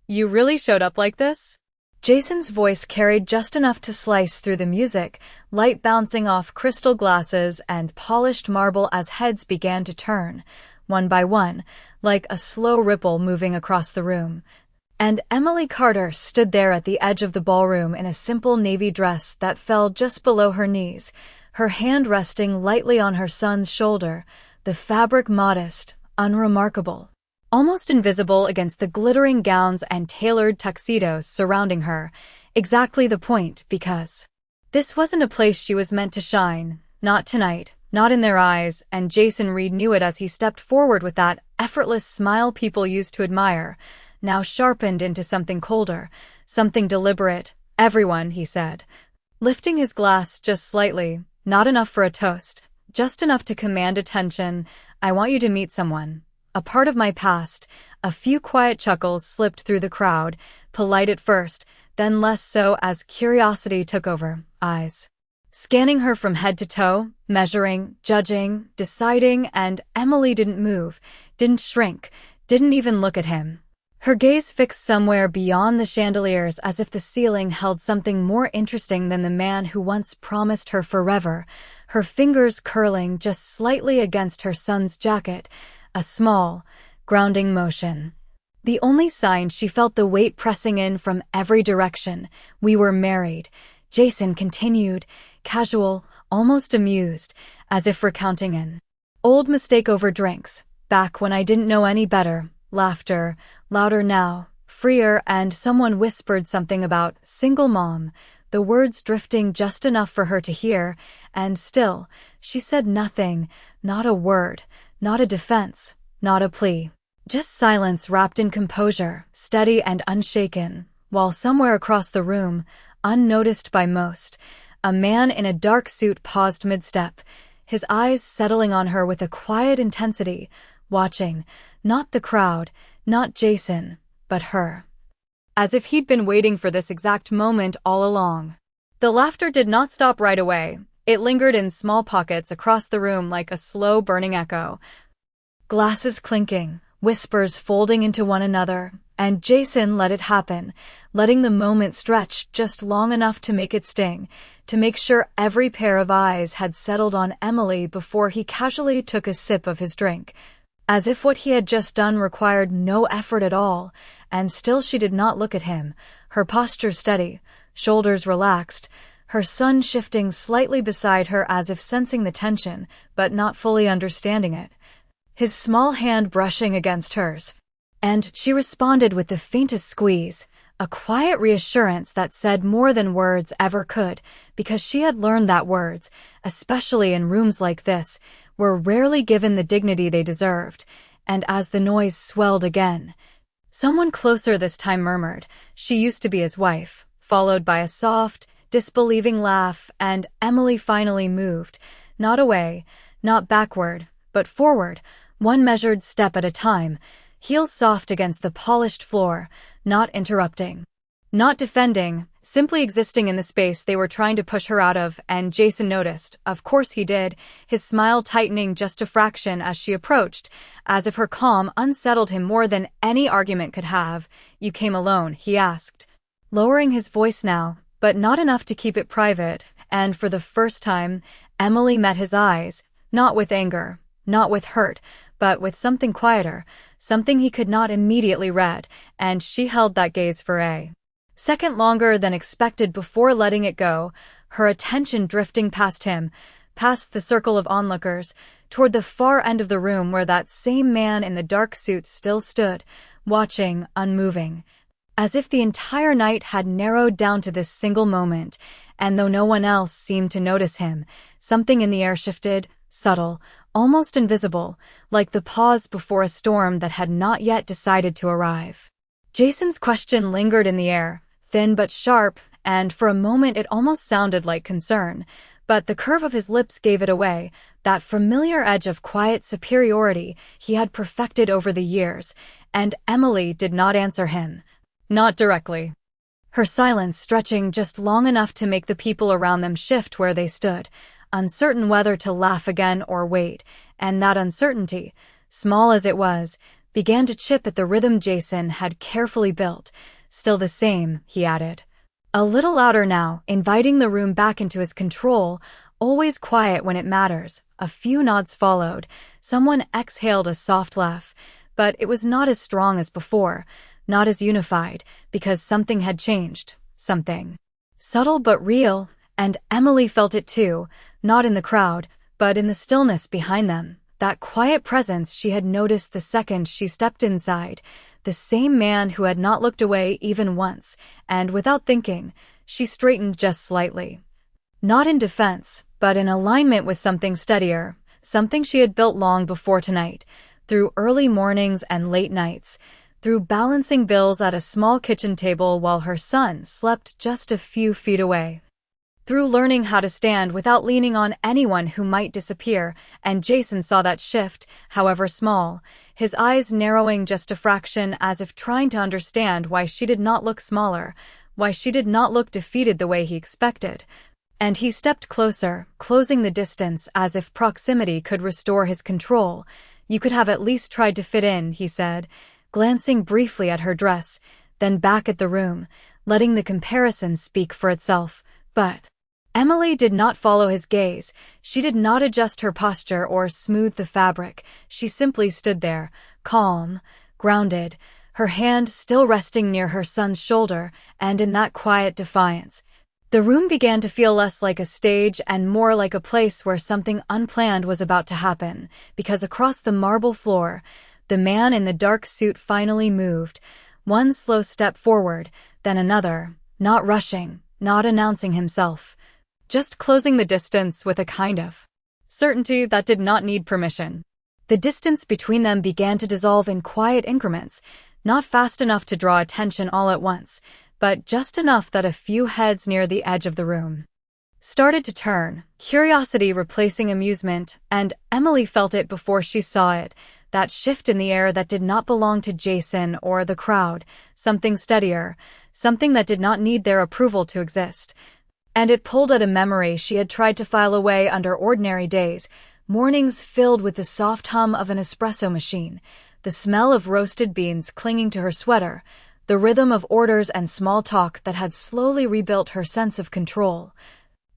You really showed up like this? Jason's voice carried just enough to slice through the music, light bouncing off crystal glasses and polished marble as heads began to turn, one by one, like a slow ripple moving across the room. And Emily Carter stood there at the edge of the ballroom in a simple navy dress that fell just below her knees, her hand resting lightly on her son's shoulder, the fabric modest, unremarkable, almost invisible against the glittering gowns and tailored tuxedos surrounding her. Exactly the point, because this wasn't a place she was meant to shine, not tonight, not in their eyes, and Jason Reed knew it as he stepped forward with that effortless smile people used to admire, now sharpened into something colder, something deliberate. "Everyone," he said, lifting his glass just slightly, not enough for a toast, just enough to command attention. "I want you to meet someone. A part of my past." A few quiet chuckles slipped through the crowd, polite at first, then less so as curiosity took over, eyes scanning her from head to toe, measuring, judging, deciding, and Emily didn't move, didn't shrink, didn't even look at him. Her gaze fixed somewhere beyond the chandeliers as if the ceiling held something more interesting than the man who once promised her forever, her fingers curling just slightly against her son's jacket, a small, grounding motion. The only sign she felt the weight pressing in from every direction. "We were married," Jason continued, casual, almost amused, as if recounting an old mistake over drinks. "Back when I didn't know any better." Laughter, louder now, freer, and someone whispered something about single mom, the words drifting just enough for her to hear, and still, she said nothing, not a word, not a defense, not a plea. Just silence wrapped in composure, steady and unshaken, while somewhere across the room, unnoticed by most, a man in a dark suit paused mid-step, his eyes settling on her with a quiet intensity, watching, not the crowd, not Jason, but her. As if he'd been waiting for this exact moment all along. The laughter did not stop right away. It lingered in small pockets across the room like a slow burning echo. Glasses clinking, whispers folding into one another, and Jason let it happen, letting the moment stretch just long enough to make it sting, to make sure every pair of eyes had settled on Emily before he casually took a sip of his drink, as if what he had just done required no effort at all, and still she did not look at him, her posture steady, shoulders relaxed, her son shifting slightly beside her as if sensing the tension, but not fully understanding it, his small hand brushing against hers. And she responded with the faintest squeeze, a quiet reassurance that said more than words ever could, because she had learned that words, especially in rooms like this, were rarely given the dignity they deserved. And as the noise swelled again, someone closer this time murmured, "She used to be his wife," followed by a soft, disbelieving laugh, and Emily finally moved, not away, not backward, but forward, one measured step at a time, heels soft against the polished floor, not interrupting, not defending, simply existing in the space they were trying to push her out of. And Jason noticed, of course he did, his smile tightening just a fraction as she approached, as if her calm unsettled him more than any argument could have. "You came alone?" he asked, lowering his voice now, but not enough to keep it private, and for the first time, Emily met his eyes, not with anger, not with hurt, but with something quieter, something he could not immediately read, and she held that gaze for a second longer than expected before letting it go, her attention drifting past him, past the circle of onlookers, toward the far end of the room where that same man in the dark suit still stood, watching, unmoving, as if the entire night had narrowed down to this single moment, and though no one else seemed to notice him, something in the air shifted, subtle, almost invisible, like the pause before a storm that had not yet decided to arrive. Jason's question lingered in the air, thin but sharp, and for a moment it almost sounded like concern, but the curve of his lips gave it away, that familiar edge of quiet superiority he had perfected over the years, and Emily did not answer him. Not directly. Her silence stretching just long enough to make the people around them shift where they stood, uncertain whether to laugh again or wait, and that uncertainty, small as it was, began to chip at the rhythm Jason had carefully built. "Still the same," he added. A little louder now, inviting the room back into his control. "Always quiet when it matters." A few nods followed. Someone exhaled a soft laugh, but it was not as strong as before, not as unified, because something had changed. Something subtle but real, and Emily felt it too, not in the crowd, but in the stillness behind them. That quiet presence she had noticed the second she stepped inside, the same man who had not looked away even once, and without thinking, she straightened just slightly. Not in defense, but in alignment with something steadier, something she had built long before tonight, through early mornings and late nights, through balancing bills at a small kitchen table while her son slept just a few feet away, through learning how to stand without leaning on anyone who might disappear. And Jason saw that shift, however small, his eyes narrowing just a fraction as if trying to understand why she did not look smaller, why she did not look defeated the way he expected. And he stepped closer, closing the distance as if proximity could restore his control. "You could have at least tried to fit in," he said, glancing briefly at her dress, then back at the room, letting the comparison speak for itself. But Emily did not follow his gaze. She did not adjust her posture or smooth the fabric. She simply stood there, calm, grounded, her hand still resting near her son's shoulder, and in that quiet defiance, the room began to feel less like a stage and more like a place where something unplanned was about to happen, because across the marble floor, the man in the dark suit finally moved, one slow step forward, then another, not rushing, not announcing himself, just closing the distance with a kind of certainty that did not need permission. The distance between them began to dissolve in quiet increments, not fast enough to draw attention all at once, but just enough that a few heads near the edge of the room started to turn, curiosity replacing amusement, and Emily felt it before she saw it, that shift in the air that did not belong to Jason or the crowd, something steadier, something that did not need their approval to exist. And it pulled at a memory she had tried to file away under ordinary days, mornings filled with the soft hum of an espresso machine, the smell of roasted beans clinging to her sweater, the rhythm of orders and small talk that had slowly rebuilt her sense of control.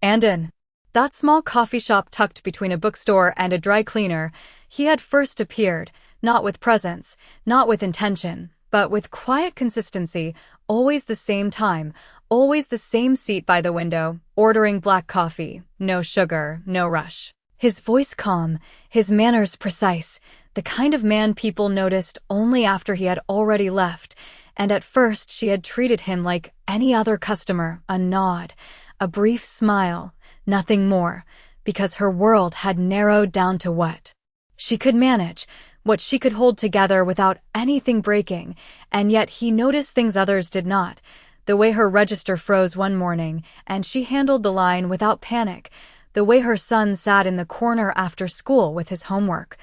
And in that small coffee shop tucked between a bookstore and a dry cleaner, he had first appeared, not with presence, not with intention, but with quiet consistency, always the same time, always the same seat by the window, ordering black coffee, no sugar, no rush. His voice calm, his manners precise, the kind of man people noticed only after he had already left, and at first she had treated him like any other customer, a nod, a brief smile, nothing more, because her world had narrowed down to what she could manage, what she could hold together without anything breaking, and yet he noticed things others did not, the way her register froze one morning, and she handled the line without panic, the way her son sat in the corner after school with his homework,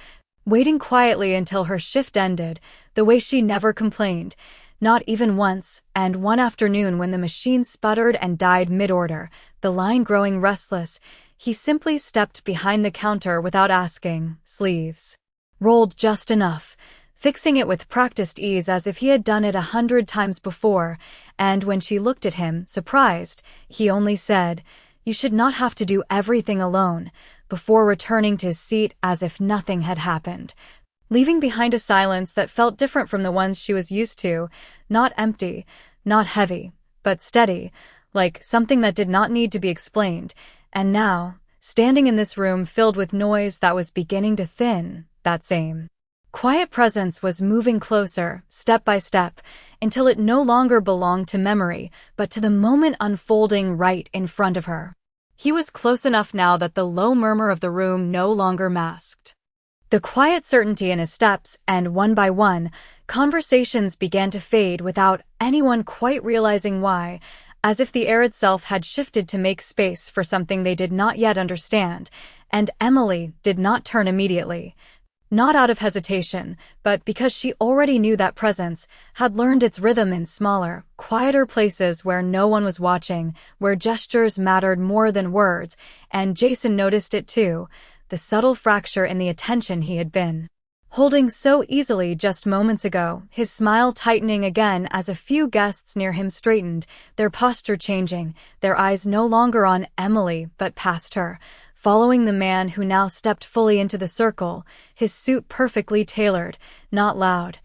waiting quietly until her shift ended, the way she never complained, not even once, and one afternoon when the machine sputtered and died mid-order, the line growing restless, he simply stepped behind the counter without asking, sleeves rolled just enough, fixing it with practiced ease as if he had done it 100 times before, and when she looked at him, surprised, he only said, "You should not have to do everything alone," before returning to his seat as if nothing had happened, leaving behind a silence that felt different from the ones she was used to, not empty, not heavy, but steady, like something that did not need to be explained. And now, standing in this room filled with noise that was beginning to thin, that same quiet presence was moving closer, step by step, until it no longer belonged to memory, but to the moment unfolding right in front of her. He was close enough now that the low murmur of the room no longer masked the quiet certainty in his steps, and one by one, conversations began to fade without anyone quite realizing why, as if the air itself had shifted to make space for something they did not yet understand, and Emily did not turn immediately. Not out of hesitation, but because she already knew that presence, had learned its rhythm in smaller, quieter places where no one was watching, where gestures mattered more than words, and Jason noticed it too, the subtle fracture in the attention he had been holding so easily just moments ago, his smile tightening again as a few guests near him straightened, their posture changing, their eyes no longer on Emily but past her, following the man who now stepped fully into the circle, his suit perfectly tailored, not loud,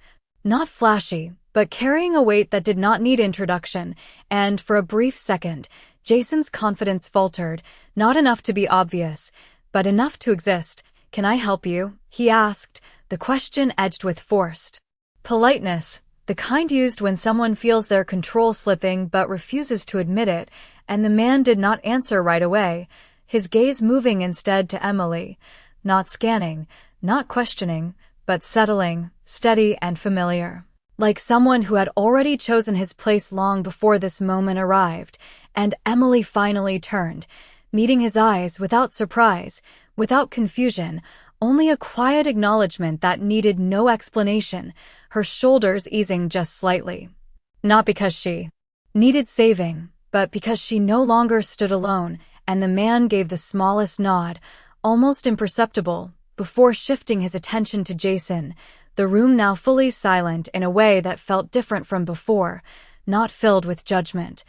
not flashy, but carrying a weight that did not need introduction, and for a brief second, Jason's confidence faltered, not enough to be obvious, but enough to exist. "Can I help you?" he asked, the question edged with forced politeness, the kind used when someone feels their control slipping but refuses to admit it, and the man did not answer right away, his gaze moving instead to Emily, not scanning, not questioning, but settling, steady and familiar. Like someone who had already chosen his place long before this moment arrived, and Emily finally turned, meeting his eyes without surprise, without confusion, only a quiet acknowledgement that needed no explanation, her shoulders easing just slightly. Not because she needed saving, but because she no longer stood alone, and the man gave the smallest nod, almost imperceptible, before shifting his attention to Jason, the room now fully silent in a way that felt different from before, not filled with judgment,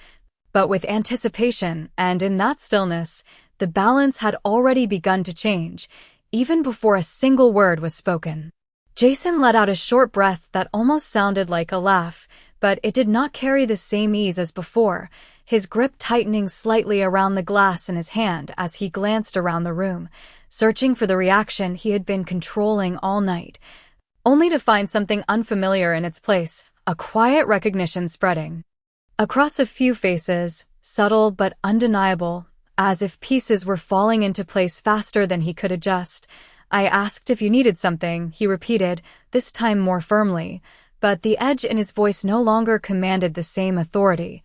but with anticipation, and in that stillness, the balance had already begun to change, even before a single word was spoken. Jason let out a short breath that almost sounded like a laugh, but it did not carry the same ease as before, his grip tightening slightly around the glass in his hand as he glanced around the room, searching for the reaction he had been controlling all night, only to find something unfamiliar in its place, a quiet recognition spreading across a few faces, subtle but undeniable, as if pieces were falling into place faster than he could adjust. "I asked if you needed something," he repeated, this time more firmly, but the edge in his voice no longer commanded the same authority.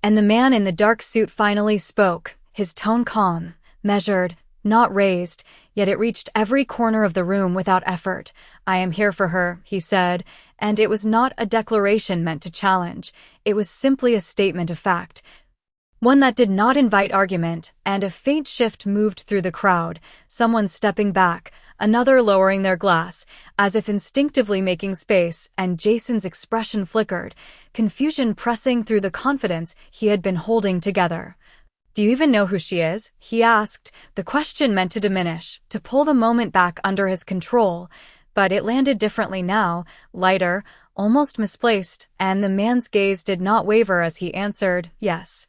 And the man in the dark suit finally spoke, his tone calm, measured, not raised, yet it reached every corner of the room without effort. "I am here for her," he said, and it was not a declaration meant to challenge, it was simply a statement of fact, one that did not invite argument, and a faint shift moved through the crowd, someone stepping back, another lowering their glass, as if instinctively making space, and Jason's expression flickered, confusion pressing through the confidence he had been holding together. "Do you even know who she is?" he asked, the question meant to diminish, to pull the moment back under his control, but it landed differently now, lighter, almost misplaced, and the man's gaze did not waver as he answered, "Yes."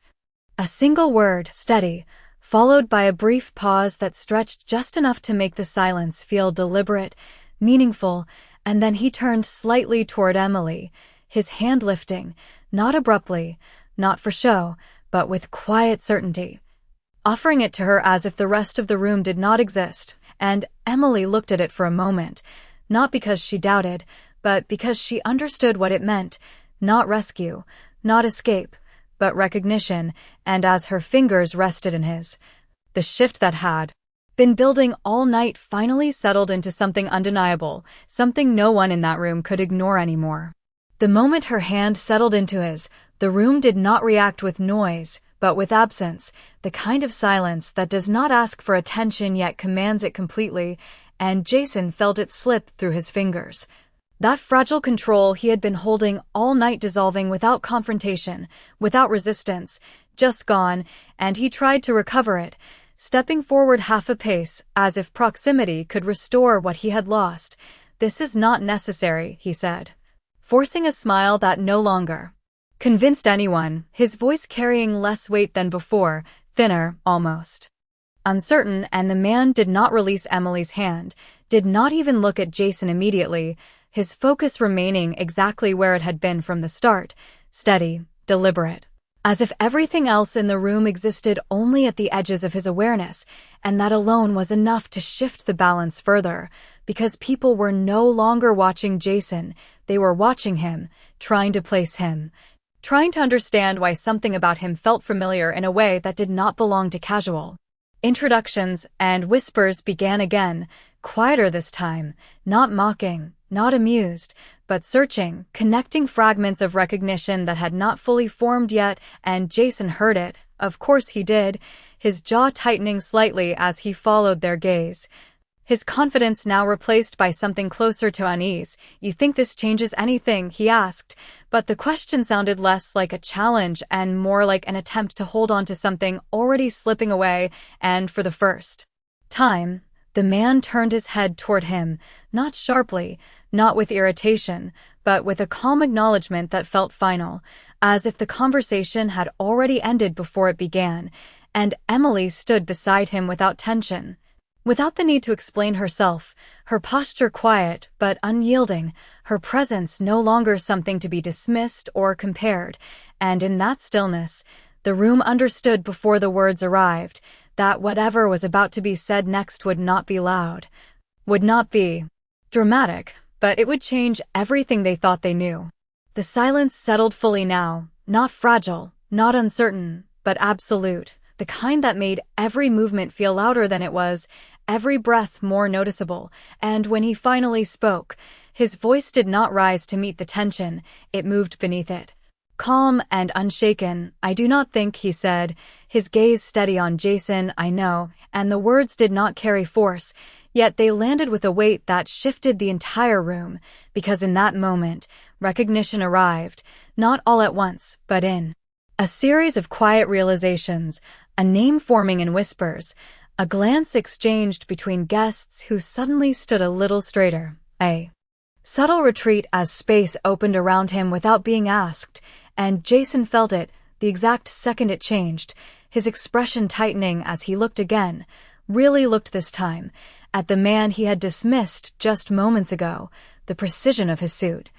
A single word, steady, followed by a brief pause that stretched just enough to make the silence feel deliberate, meaningful, and then he turned slightly toward Emily, his hand lifting, not abruptly, not for show, but with quiet certainty, offering it to her as if the rest of the room did not exist, and Emily looked at it for a moment, not because she doubted, but because she understood what it meant, not rescue, not escape, but recognition, and as her fingers rested in his, the shift that had been building all night finally settled into something undeniable, something no one in that room could ignore anymore. The moment her hand settled into his, the room did not react with noise, but with absence, the kind of silence that does not ask for attention yet commands it completely, and Jason felt it slip through his fingers. That fragile control he had been holding all night dissolving without confrontation, without resistance, just gone, and he tried to recover it, stepping forward half a pace, as if proximity could restore what he had lost. "This is not necessary," he said, forcing a smile that no longer convinced anyone, his voice carrying less weight than before, thinner, almost uncertain, and the man did not release Emily's hand, did not even look at Jason immediately, his focus remaining exactly where it had been from the start, steady, deliberate, as if everything else in the room existed only at the edges of his awareness, and that alone was enough to shift the balance further, because people were no longer watching Jason, they were watching him, trying to place him, trying to understand why something about him felt familiar in a way that did not belong to casual introductions, and whispers began again, quieter this time, not mocking, not amused, but searching, connecting fragments of recognition that had not fully formed yet, and Jason heard it, of course he did, his jaw tightening slightly as he followed their gaze. his confidence now replaced by something closer to unease. "You think this changes anything?" he asked, but the question sounded less like a challenge and more like an attempt to hold on to something already slipping away, and for the first time, the man turned his head toward him, not sharply, not with irritation, but with a calm acknowledgement that felt final, as if the conversation had already ended before it began, and Emily stood beside him without tension. Without the need to explain herself, her posture quiet but unyielding, her presence no longer something to be dismissed or compared, and in that stillness, the room understood before the words arrived that whatever was about to be said next would not be loud, would not be dramatic, but it would change everything they thought they knew. The silence settled fully now, not fragile, not uncertain, but absolute. The kind that made every movement feel louder than it was, every breath more noticeable, and when he finally spoke, his voice did not rise to meet the tension, it moved beneath it. Calm and unshaken, "I do not think," he said, his gaze steady on Jason. "I know," and the words did not carry force, yet they landed with a weight that shifted the entire room, because in that moment, recognition arrived, not all at once, but in a series of quiet realizations, a name forming in whispers, a glance exchanged between guests who suddenly stood a little straighter, a subtle retreat as space opened around him without being asked, and Jason felt it the exact second it changed, his expression tightening as he looked again, really looked this time, at the man he had dismissed just moments ago, the precision of his suit,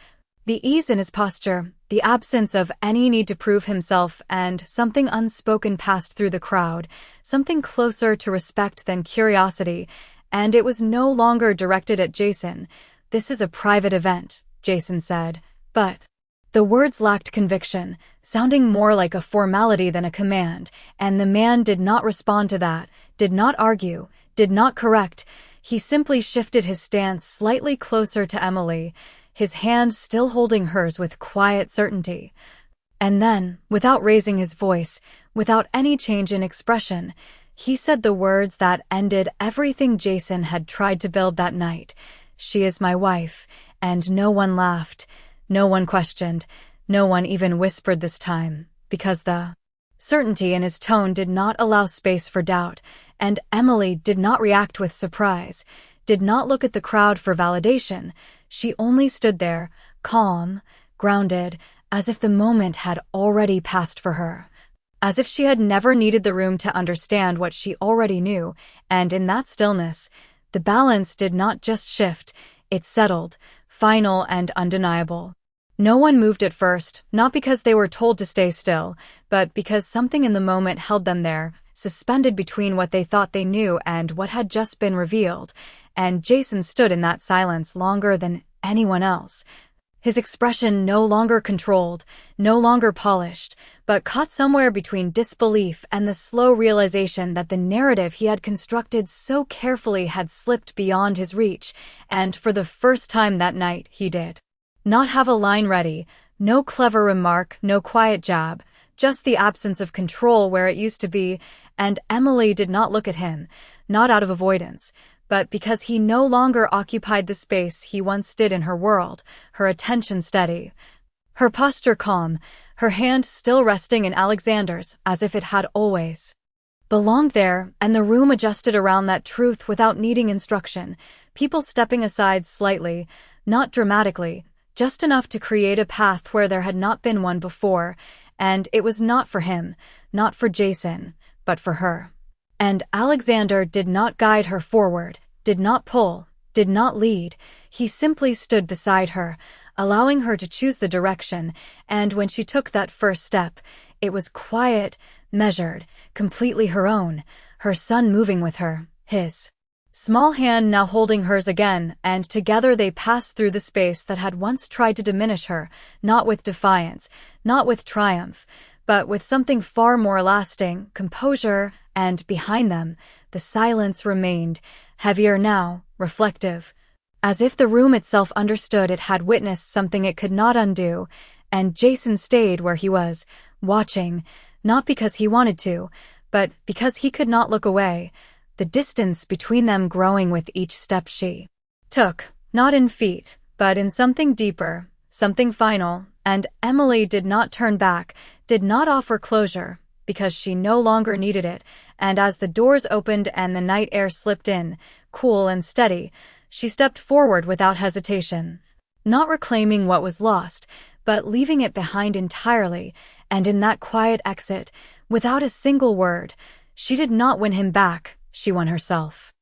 the ease in his posture, the absence of any need to prove himself, and something unspoken passed through the crowd, something closer to respect than curiosity, and it was no longer directed at Jason. "This is a private event," Jason said, but the words lacked conviction, sounding more like a formality than a command, and the man did not respond to that, did not argue, did not correct. He simply shifted his stance slightly closer to Emily, his hand still holding hers with quiet certainty. And then, without raising his voice, without any change in expression, he said the words that ended everything Jason had tried to build that night. "She is my wife," and no one laughed, no one questioned, no one even whispered this time, because the certainty in his tone did not allow space for doubt, and Emily did not react with surprise, did not look at the crowd for validation. She only stood there, calm, grounded, as if the moment had already passed for her, as if she had never needed the room to understand what she already knew, and in that stillness, the balance did not just shift, it settled, final and undeniable. No one moved at first, not because they were told to stay still, but because something in the moment held them there, suspended between what they thought they knew and what had just been revealed, and Jason stood in that silence longer than anyone else. His expression no longer controlled, no longer polished, but caught somewhere between disbelief and the slow realization that the narrative he had constructed so carefully had slipped beyond his reach, and for the first time that night he did not have a line ready, no clever remark, no quiet jab, just the absence of control where it used to be, and Emily did not look at him, not out of avoidance, but because he no longer occupied the space he once did in her world, her attention steady, her posture calm, her hand still resting in Alexander's as if it had always belonged there, and the room adjusted around that truth without needing instruction, people stepping aside slightly, not dramatically, just enough to create a path where there had not been one before, and it was not for him, not for Jason, but for her. And Alexander did not guide her forward, did not pull, did not lead. He simply stood beside her, allowing her to choose the direction, and when she took that first step, it was quiet, measured, completely her own, her son moving with her, his small hand now holding hers again, and together they passed through the space that had once tried to diminish her, not with defiance, not with triumph, but with something far more lasting, composure, and behind them, the silence remained, heavier now, reflective, as if the room itself understood it had witnessed something it could not undo, and Jason stayed where he was, watching, not because he wanted to, but because he could not look away. the distance between them growing with each step she took, not in feet, but in something deeper, something final, and Emily did not turn back, did not offer closure, because she no longer needed it, and as the doors opened and the night air slipped in, cool and steady, she stepped forward without hesitation. Not reclaiming what was lost, but leaving it behind entirely, and in that quiet exit, without a single word, she did not win him back, she won herself.